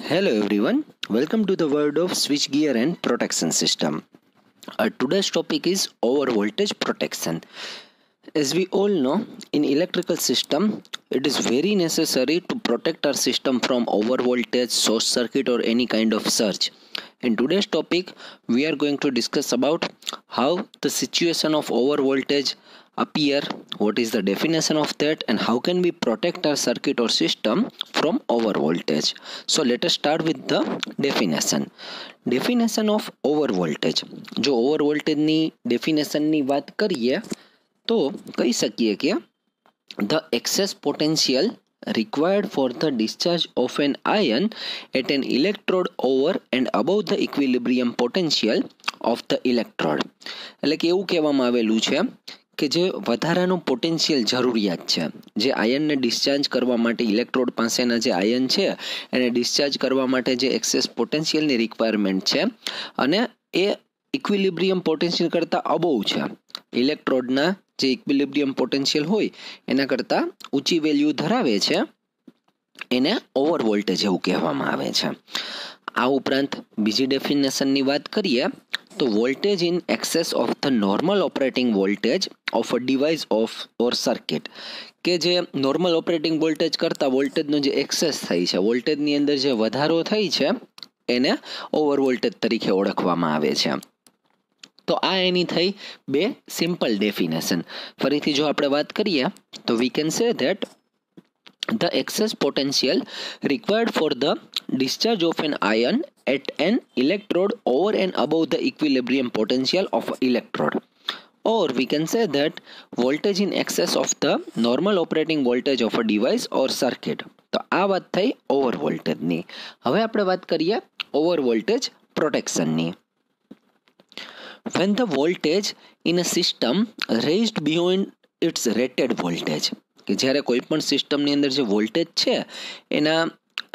Hello everyone, welcome to the world of switchgear and protection system. Today's topic is overvoltage protection. As we all know, in electrical system, it is very necessary to protect our system from overvoltage, short circuit or any kind of surge. In today's topic, we are going to discuss about how the situation of overvoltage appear, what is the definition of that, and how can we protect our circuit or system from overvoltage. So let us start with the definition. Definition of overvoltage. જો overvoltage definition ની વાત કરીએ તો કહી શકીએ કે the excess potential required for the discharge of an ion at an electrode over and above the equilibrium potential of the electrode. એટલે કે એવું કહેવામાં આવેલું છે કે જે વધારાનું પોટેન્શિયલ જરૂરિયાત છે જે આયનને ડિસ્ચાર્જ કરવા માટે ઇલેક્ટ્રોડ પાસેના જે આયન છે એને ડિસ્ચાર્જ કરવા માટે જે એક્સેસ પોટેન્શિયલની રિક્વાયરમેન્ટ છે અને એ ઇક્વિલિબ્રિયમ પોટેન્શિયલ કરતાં અબોવ છે. ઇલેક્ટ્રોડના જે ઇક્વિલિબ્રિયમ પોટેન્શિયલ હોય એના કરતાં ઊંચી વેલ્યુ ધરાવે છે એને ઓવર વોલ્ટેજ એવું કહેવામાં આવે છે. આ ઉપરાંત બીજી ડેફિનેશનની વાત કરીએ તો voltage in access of the normal operating voltage of a device of or circuit કે જે નોર્મલ ઓપરેટિંગ વોલ્ટેજ કરતાં વોલ્ટેજનો જે એક્સેસ થાય છે, વોલ્ટેજની અંદર જે વધારો થાય છે એને ઓવર વોલ્ટેજ તરીકે ઓળખવામાં આવે છે. તો આ એની થઈ બે સિમ્પલ ડેફિનેશન. ફરીથી જો આપણે વાત કરીએ તો we can say that the excess potential required for the discharge of an ion at an electrode over and above the equilibrium potential of an electrode, or we can say that voltage in excess of the normal operating voltage of a device or circuit. તો આ વાત થઈ over વોલ્ટેજની. હવે આપણે વાત કરીએ over voltage પ્રોટેક્શનની. when the voltage in a system raised beyond its rated voltage, કે જ્યારે કોઈ પણ સિસ્ટમની અંદર જે વોલ્ટેજ છે એના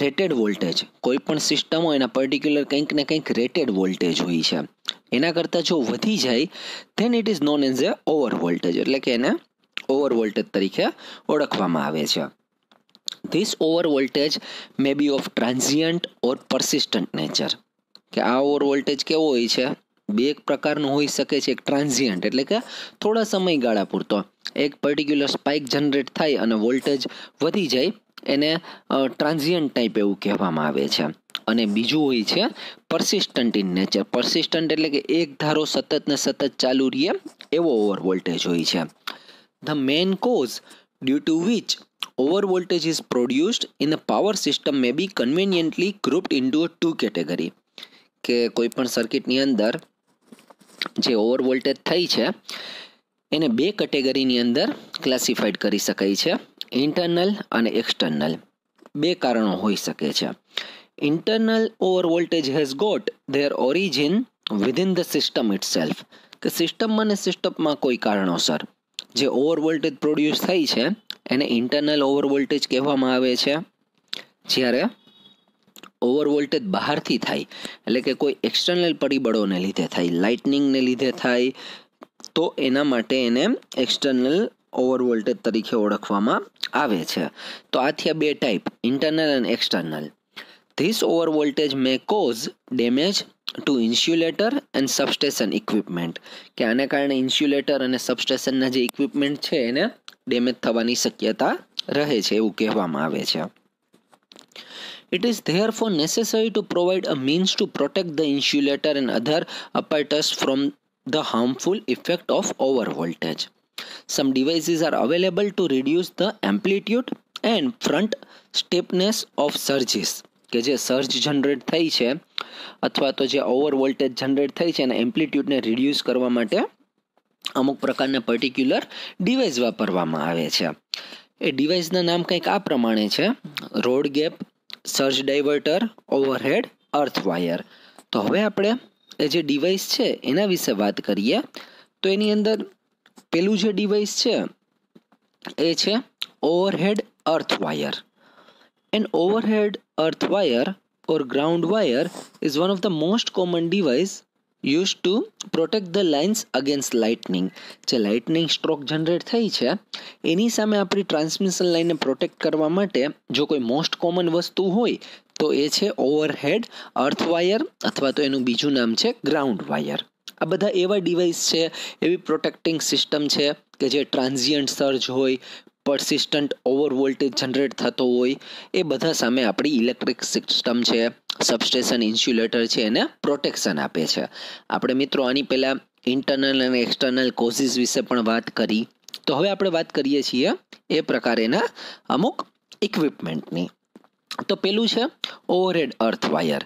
રેટેડ વોલ્ટેજ, કોઈ પણ સિસ્ટમ હોય એના પર્ટિક્યુલર કંઈક ને કંઈક રેટેડ વોલ્ટેજ હોય છે, એના કરતાં જો વધી જાય then it is known as a over voltage, એટલે કે એને ઓવર વોલ્ટેજ તરીકે ઓળખવામાં આવે છે. This over voltage may be of transient or persistent nature, કે આ ઓવર વોલ્ટેજ કેવો હોય છે, બે એક પ્રકારનું હોઈ શકે છે. એક ટ્રાન્ઝિયન્ટ એટલે કે થોડા સમયગાળા પૂરતો એક પર્ટિક્યુલર સ્પાઇક જનરેટ થાય અને વોલ્ટેજ વધી જાય એને ટ્રાન્ઝિયન્ટ ટાઈપ એવું કહેવામાં આવે છે. અને બીજું હોય છે પરસિસ્ટન્ટ ઇન નેચર. પરસિસ્ટન્ટ એટલે કે એક ધારો સતત ને સતત ચાલુ રહે એવો ઓવર વોલ્ટેજ હોય છે. The main cause due to which over voltage is produced in a power system may be conveniently grouped into a two category, કે કોઈ પણ સર્કિટની અંદર જે ઓવર વોલ્ટેજ થઈ છે એને બે કેટેગરીની અંદર ક્લાસિફાઈડ કરી શકાય છે, ઇન્ટરનલ અને એક્સટર્નલ. બે કારણો હોઈ શકે છે. Internal over voltage has got their origin within the system itself, કે સિસ્ટમમાં ને સિસ્ટમમાં કોઈ કારણોસર જે ઓવર વોલ્ટેજ પ્રોડ્યુસ થાય છે એને ઇન્ટરનલ ઓવર વોલ્ટેજ કહેવામાં આવે છે. જ્યારે ઓવર વોલ્ટેજ બહારથી થાય એટલે કે કોઈ એક્સટર્નલ પરિબળોને લીધે થાય, લાઇટનિંગને લીધે થાય, તો એના માટે એને એક્સટર્નલ ઓવર વોલ્ટેજ તરીકે ઓળખવામાં આવે છે. તો આ થયા બે ટાઈપ, ઇન્ટરનલ અને external. This over voltage May cause damage two insulator and substation equipment, કે આને કારણે ઇન્સ્યુલેટર અને સબસ્ટેશનના જે ઇક્વિપમેન્ટ છે એને ડેમેજ થવાની શક્યતા રહે છે એવું કહેવામાં આવે છે. It is therefore necessary to provide a means to protect the insulator and other apparatus from the harmful effect of overvoltage. Some devices are available to reduce the amplitude and front stiffness of surges, કે જે surge generate થઈ છે અથવા તો જે over voltage generate થઈ છે એના એમ્પ્લિટ્યુડને રિડ્યુસ કરવા માટે અમુક પ્રકારના પર્ટિક્યુલર ડિવાઇસ વાપરવામાં આવે છે. એ ડિવાઇસના નામ કંઈક આ પ્રમાણે છે: rod gap, surge diverter, overhead, earth wire. તો હવે આપણે એ જે ડિવાઇસ છે એના વિશે વાત કરીએ તો એની અંદર પેલું જે ડિવાઇસ છે એ છે overhead earth wire. An overhead earth wire or ground wire is one of the most common device use to protect the lines against lightning. જે લાઇટનિંગ સ્ટ્રોક જનરેટ થઈ છે એની સામે આપણી ટ્રાન્સમિશન લાઇનને પ્રોટેક્ટ કરવા માટે જો કોઈ મોસ્ટ કોમન વસ્તુ હોય તો એ છે ઓવરહેડ અર્થ વાયર અથવા તો એનું બીજું નામ છે ગ્રાઉન્ડ વાયર. આ બધા એવા ડિવાઇસ છે, એવી પ્રોટેક્ટિંગ સિસ્ટમ છે કે જે ટ્રાન્ઝિયન્ટ સર્જ હોય, પરસિસ્ટન્ટ ઓવર વોલ્ટેજ જનરેટ થતો હોય, એ બધા સામે આપણી ઇલેક્ટ્રિક સિસ્ટમ છે, સબસ્ટેશન ઇન્સ્યુલેટર છે, એને પ્રોટેક્શન આપે છે. આપણે મિત્રો આની પહેલાં ઇન્ટરનલ અને એક્સટર્નલ કોઝિસ વિશે પણ વાત કરી. તો હવે આપણે વાત કરીએ છીએ એ પ્રકારેના અમુક ઇક્વિપમેન્ટની. તો પેલું છે ઓવરહેડ અર્થ વાયર.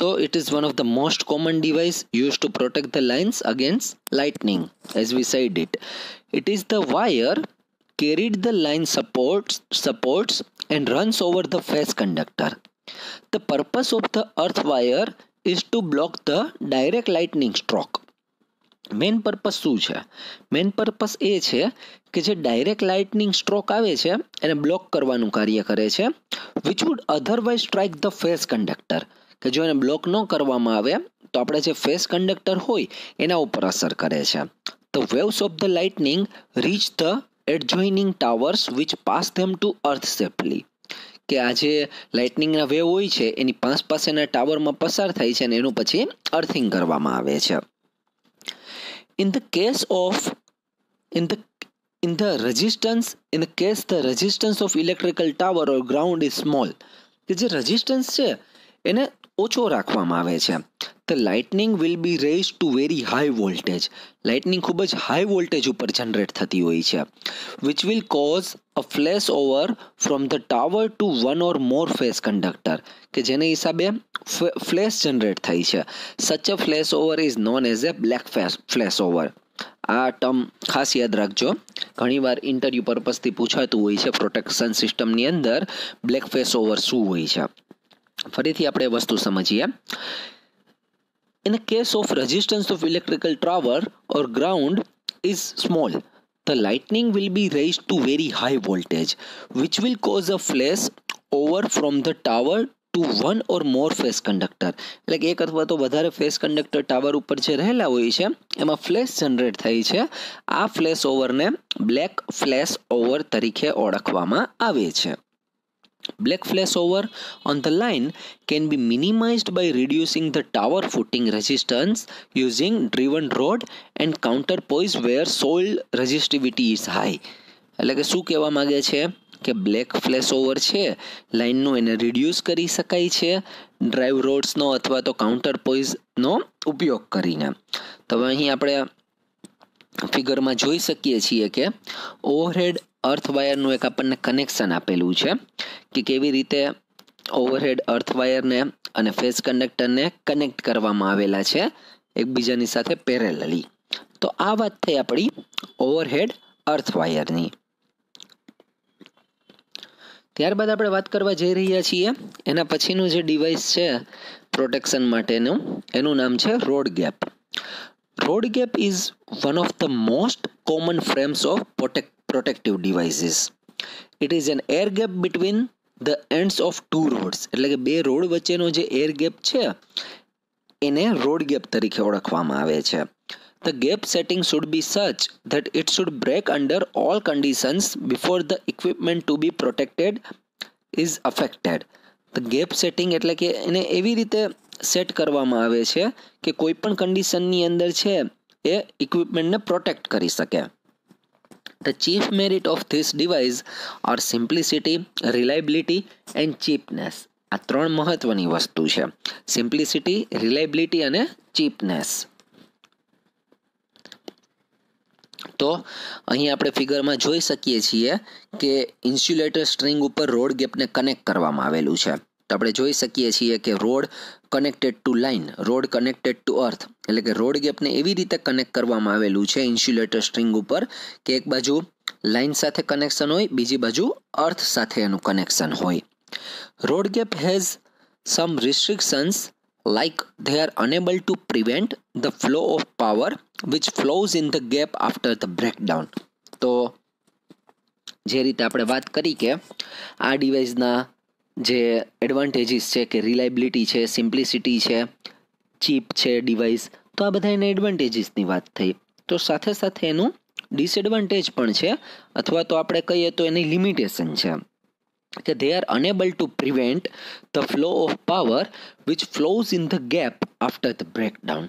તો it is one of the most common device use to protect the lines against lightning as V said it. It is the wire carried the line supports and runs over the phase conductor. The purpose of the earth wire is to block the direct lightning stroke. Main purpose શું છે? Main purpose એ છે કે જે direct lightning stroke આવે છે એને block કરવાનું કાર્ય કરે છે, which would otherwise strike the phase conductor, કે જો એને બ્લોક ન કરવામાં આવે તો આપણે જે ફેસ કંડક્ટર હોય એના ઉપર અસર કરે છે. The waves of the lightning reach the adjoining towers which pass them to earth safely, કે આ જે લાઇટનિંગના વેવ હોય છે એની પાસેના ટાવરમાં પસાર થાય છે અને એનું પછી અર્થિંગ કરવામાં આવે છે. In the case the resistance of electrical tower or ground is small, કે જે રેઝિસ્ટન્સ છે એને ઓછો રાખવામાં આવે છે. The lightning will be raised to very high voltage. Lightning ખૂબ જ હાઈ વોલ્ટેજ ઉપર જનરેટ થતી હોય છે, which will cause a flash over from the tower to one or more phase conductor, કે જેને હિસાબે ફ્લેશ જનરેટ થાય છે. Such a flash over is known as a black flash over. આ ટર્મ ખાસ યાદ રાખજો, ઘણીવાર ઇન્ટરવ્યુ પર્પઝથી પૂછાતું હોય છે પ્રોટેક્શન સિસ્ટમની અંદર બ્લેક ફેસ ઓવર શું હોય છે. ફરીથી આપણે વસ્તુ સમજીએ. In the case of resistance of electrical tower or ground is small, the lightning will be raised to very high voltage, which will cause a flash over from the tower to one or more phase conductor. એટલે કે એક અથવા તો વધારે face conductor tower ઉપર જે રહેલા હોય છે એમાં ફ્લેશ જનરેટ થાય છે. આ ફ્લેશ ઓવરને બ્લેક ફ્લેશ ઓવર તરીકે ઓળખવામાં આવે છે. Black flash over on the line can be minimized by reducing the tower footing resistance using driven rod and counterpoise where soil resistivity is high. એટલે કે શું કહેવા માંગે છે કે બ્લેક ફ્લેશ ઓવર છે લાઇનનું એને રિડ્યુસ કરી શકાય છે ડ્રાઈવ રોડ્સનો અથવા તો કાઉન્ટરપોઇઝનો ઉપયોગ કરીને. તો હવે અહીં આપણે ફિગરમાં જોઈ શકીએ છીએ કે ઓવરહેડ અર્થ વાયરનું એક આપણને કનેક્શન આપેલું છે કે કેવી રીતે ઓવરહેડ અર્થ વાયરને અને ફેઝ કંડક્ટરને કનેક્ટ કરવામાં આવેલા છે એકબીજાની સાથે પેરેલલી. તો આ વાત થઈ આપણી ઓવરહેડ અર્થ વાયરની. ત્યારબાદ આપણે વાત કરવા જઈ રહ્યા છીએ એના પછીનું જે ડિવાઇસ છે પ્રોટેક્શન માટેનું, એનું નામ છે rod gap. Road gap is one of the most common frames of protective devices. It is an air gap between the ends of two roads. એટલે કે બે રોડ વચ્ચેનો જે એર ગેપ છે એને રોડ ગેપ તરીકે ઓળખવામાં આવે છે. The gap setting should be such that it should break under all conditions before the equipment to be protected is affected. The gap setting એટલે કે એને એવી રીતે સેટ કરવામાં આવે છે કે કોઈ પણ કન્ડિશનની અંદર છે એ ઇક્વિપમેન્ટને પ્રોટેક્ટ કરી શકે. The chief merit of this device are simplicity, reliability and cheapness. આ ત્રણ મહત્વની વસ્તુ છે, સિમ્પ્લિસિટી, રિલાયબિલિટી અને ચીપનેસ. તો અહીં આપણે ફિગરમાં જોઈ શકીએ છીએ કે ઇન્સ્યુલેટર સ્ટ્રિંગ ઉપર રોડ ગેપને કનેક્ટ કરવામાં આવેલું છે. તો આપણે જોઈ શકીએ છીએ કે road connected to line, road connected to earth, એટલે કે રોડ ગેપને એવી રીતે કનેક્ટ કરવામાં આવેલું છે ઇન્સ્યુલેટર સ્ટ્રિંગ ઉપર કે એક બાજુ લાઇન સાથે કનેક્શન હોય, બીજી બાજુ અર્થ સાથે એનું કનેક્શન હોય. Rod gap has some restrictions like they are unable to prevent the flow of power which flows in the gap after the breakdown. તો જે રીતે આપણે વાત કરી કે આ ડિવાઇસના જે એડવાન્ટેજીસ છે કે રિલાયબિલિટી છે, સિમ્પ્લિસિટી છે, ચીપ છે ડિવાઇસ, તો આ બધા એના એડવાન્ટેજીસની વાત થઈ. તો સાથે સાથે એનું ડિસએડવાન્ટેજ પણ છે અથવા તો આપણે કહીએ તો એની લિમિટેશન છે. કે they are unable to prevent the flow of power which flows in the gap after the breakdown.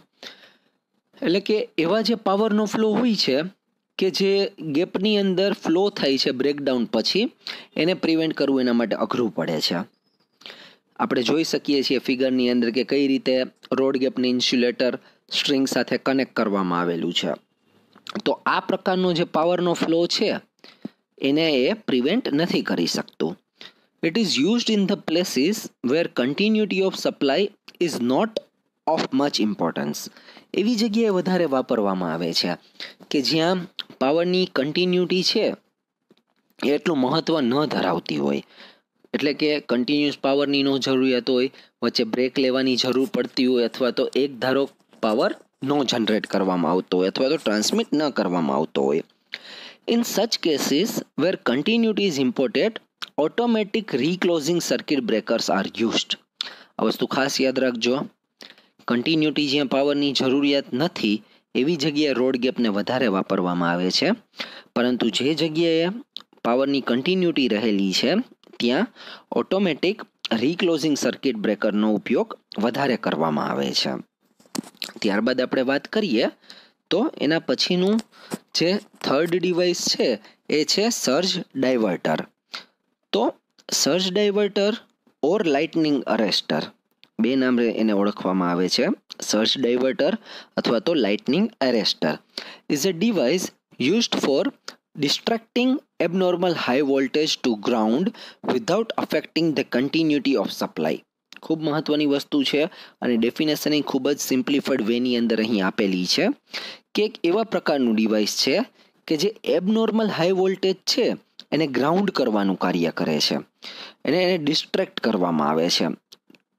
એટલે કે એવા જે પાવરનો ફ્લો હોય છે કે જે ગેપની અંદર ફ્લો થાય છે બ્રેકડાઉન પછી, એને પ્રિવેન્ટ કરવું એના માટે અઘરું પડે છે. આપણે જોઈ શકીએ છીએ ફિગરની અંદર કે કઈ રીતે રોડ ગેપને ઇન્સ્યુલેટર સ્ટ્રિંગ સાથે કનેક્ટ કરવામાં આવેલું છે. તો આ પ્રકારનો જે પાવરનો ફ્લો છે એને એ પ્રિવેન્ટ નથી કરી શકતું. It is used in the places where continuity of supply is not of much importance. એવી જગ્યાએ વધારે વાપરવામાં આવે છે કે જ્યાં પાવરની કન્ટિન્યુટી છે એ એટલું મહત્ત્વ ન ધરાવતી હોય. એટલે કે કન્ટિન્યુઅસ પાવરની નો જરૂરિયાત હોય, વચ્ચે બ્રેક લેવાની જરૂર પડતી હોય, અથવા તો એક ધારો પાવર નો જનરેટ કરવામાં આવતો હોય અથવા તો ટ્રાન્સમિટ ન કરવામાં આવતો હોય. In such cases where continuity is important, automatic reclosing circuit breakers are used. આ વસ્તુ ખાસ યાદ રાખજો. કન્ટિન્યુટી જ્યાં પાવરની જરૂરિયાત નથી એવી જગ્યાએ રોડ ગેપને વધારે વાપરવામાં આવે છે, પરંતુ જે જગ્યાએ પાવરની કન્ટિન્યુટી રહેલી છે ત્યાં ઓટોમેટિક રીક્લોઝિંગ સર્કિટ બ્રેકરનો ઉપયોગ વધારે કરવામાં આવે છે. ત્યારબાદ આપણે વાત કરીએ તો એના પછીનું જે થર્ડ ડિવાઇસ છે એ છે સર્જ ડાયવર્ટર. તો સર્જ ડાયવર્ટર ઓર લાઇટનિંગ અરેસ્ટર, બે નામ એને ઓળખવામાં આવે છે. સર્જ ડાયવર્ટર અથવા તો lightning arrester is a device used four distracting abnormal high voltage to ground without affecting the continuity of supply. ખૂબ મહત્વની વસ્તુ છે અને ડેફિનેશન એ ખૂબ જ સિમ્પ્લિફાઈડ વેની અંદર અહીં આપેલી છે કે એક એવા પ્રકારનું ડિવાઇસ છે કે જે એબનોર્મલ હાઈ વોલ્ટેજ છે એને ગ્રાઉન્ડ કરવાનું કાર્ય કરે છે, એને ડિસ્ટ્રેક્ટ કરવામાં આવે છે,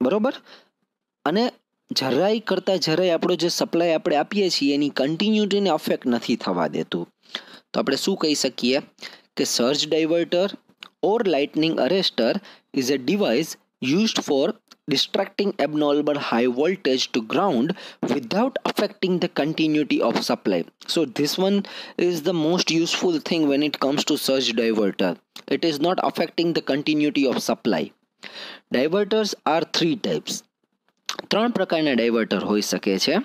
બરોબર. અને જરાય કરતાં જરાય આપણો જે સપ્લાય આપણે આપીએ છીએ એની કન્ટિન્યુટીને અફેક્ટ નથી થવા દેતું. તો આપણે શું કહી શકીએ કે surge diverter or lightning arrester is a device used four distracting abnormal high voltage to ground without affecting the continuity of supply. So this one is the most useful thing when it comes to surge diverter. It is not affecting the continuity of supply. Diverters are three types. ત્રણ પ્રકારના diverter હોઈ શકે છે.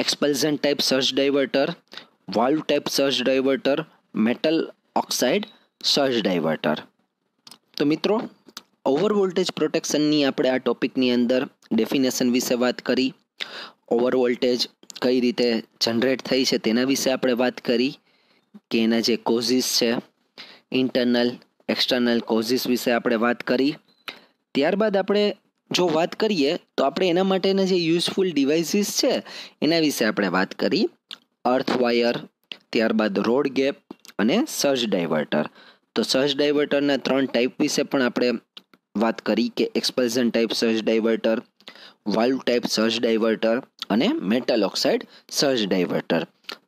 Expulsion type surge diverter, valve type surge diverter, metal oxide surge diverter. તો મિત્રો, over voltage પ્રોટેક્શનની આપણે આ ટોપિકની અંદર ડેફિનેશન વિશે વાત કરી, ઓવર વોલ્ટેજ કઈ રીતે જનરેટ થઈ છે તેના વિશે આપણે વાત કરી, કે એના જે કોઝિસ છે ઇન્ટરનલ એક્સટર્નલ કોઝિસ વિશે આપણે વાત કરી. ત્યારબાદ આપણે જો વાત કરીએ તો આપણે એના માટેના જે યુઝફુલ ડિવાઇસીસ છે એના વિશે આપણે વાત કરી, અર્થ વાયર, ત્યારબાદ રોડ ગેપ અને સર્જ ડાયવર્ટર. તો સર્જ ડાયવર્ટરના ત્રણ ટાઈપ વિશે પણ આપણે વાત કરી કે expulsion type surge diverter, valve type surge diverter અને મેટલ ઓક્સાઇડ સર્જ ડાયવર્ટર.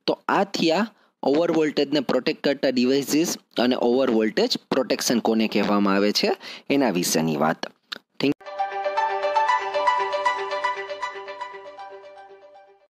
તો આ થયા ઓવર વોલ્ટેજને પ્રોટેક્ટ કરતા ડિવાઇસીસ અને ઓવર વોલ્ટેજ પ્રોટેક્શન કોને કહેવામાં આવે છે એના વિશેની વાત. Thank you.